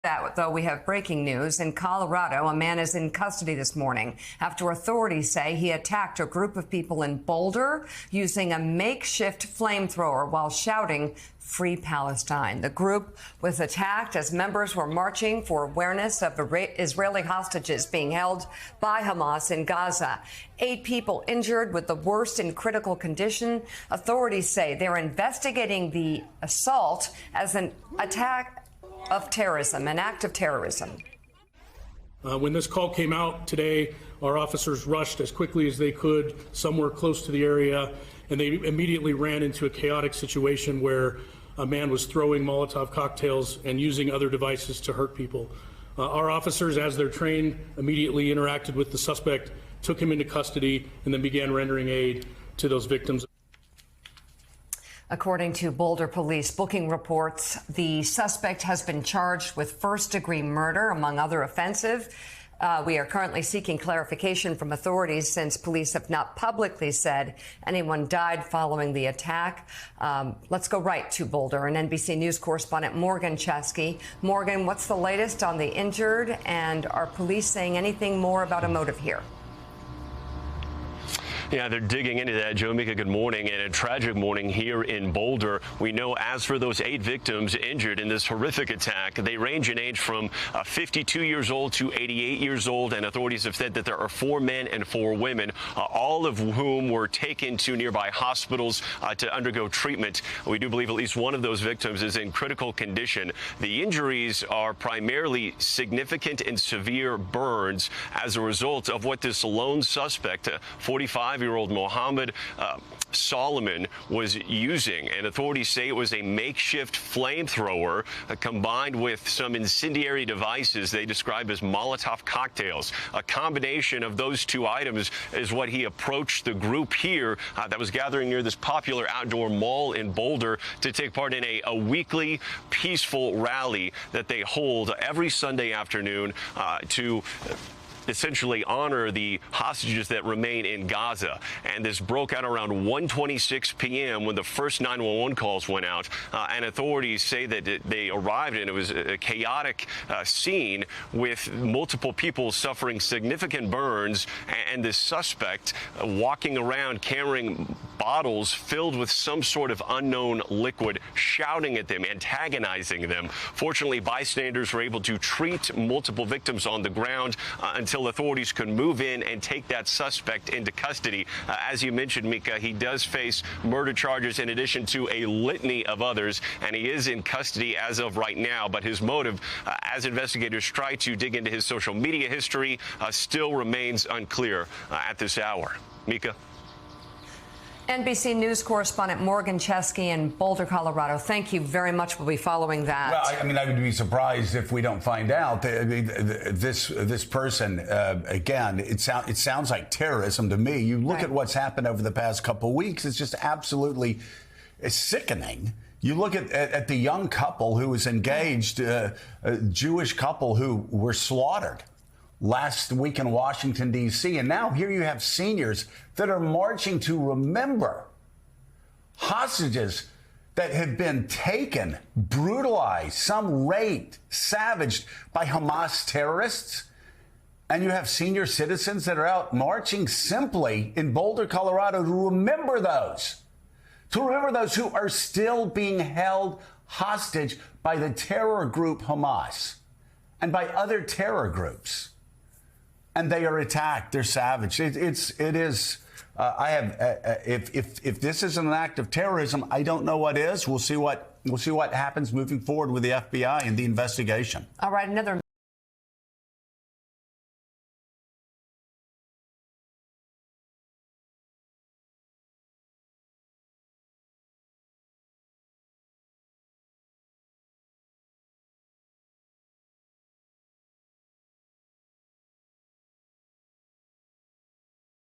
That, though, we have breaking news. In Colorado, a man is in custody this morning after authorities say he attacked a group of people in Boulder using a makeshift flamethrower while shouting "Free Palestine." The group was attacked as members were marching for awareness of Israeli hostages being held by Hamas in Gaza. 8 people injured, with the worst in critical condition. Authorities say they're investigating the assault as an attack of terrorism, an act of terrorism. When this call came out today, our officers rushed as quickly as they could somewhere close to the area, and they immediately ran into a chaotic situation where a man was throwing Molotov cocktails and using other devices to hurt people. Our officers, as they're trained, immediately interacted with the suspect, took him into custody, and then began rendering aid to those victims. According to Boulder police booking reports, the suspect has been charged with first-degree murder, among other offenses. We are currently seeking clarification from authorities since police have not publicly said anyone died following the attack. Let's go right to Boulder and NBC News correspondent Morgan Chesky. Morgan, what's the latest on the injured, and are police saying anything more about a motive here? Yeah, they're digging into that. Joe, Mika, good morning. And a tragic morning here in Boulder. We know as for those 8 victims injured in this horrific attack, they range in age from 52 years old to 88 years old. And authorities have said that there are 4 men and 4 women, all of whom were taken to nearby hospitals to undergo treatment. We do believe at least one of those victims is in critical condition. The injuries are primarily significant and severe burns as a result of what this lone suspect, 45-year-old Mohammed Solomon, was using. And authorities say it was a makeshift flamethrower combined with some incendiary devices they describe as Molotov cocktails. A combination of those 2 items is what he approached the group here that was gathering near this popular outdoor mall in Boulder to take part in a weekly peaceful rally that they hold every Sunday afternoon to essentially honor the hostages that remain in Gaza. And this broke out around 1:26 p.m. when the first 911 calls went out. And authorities say that they arrived and it was a chaotic scene with multiple people suffering significant burns and this suspect walking around carrying bottles filled with some sort of unknown liquid, shouting at them, antagonizing them. Fortunately, bystanders were able to treat multiple victims on the ground until authorities could move in and take that suspect into custody. As you mentioned, Mika, he does face murder charges in addition to a litany of others, and he is in custody as of right now. But his motive, as investigators try to dig into his social media history, still remains unclear at this hour. Mika. NBC News correspondent Morgan Chesky in Boulder, Colorado. Thank you very much. We'll be following that. Well, I mean, I would be surprised if we don't find out. This person, again, it sounds like terrorism to me. You look at what's happened over the past couple of weeks. It's just absolutely sickening. You look at the young couple who was engaged, a Jewish couple who were slaughtered last week in Washington, D.C. And now here you have seniors that are marching to remember hostages that have been taken, brutalized, some raped, savaged by Hamas terrorists. And you have senior citizens that are out marching simply in Boulder, Colorado to remember those who are still being held hostage by the terror group Hamas and by other terror groups. And they are attacked. They're savage. It is. If this isn't an act of terrorism, I don't know what is. We'll see what happens moving forward with the FBI and the investigation. All right, another.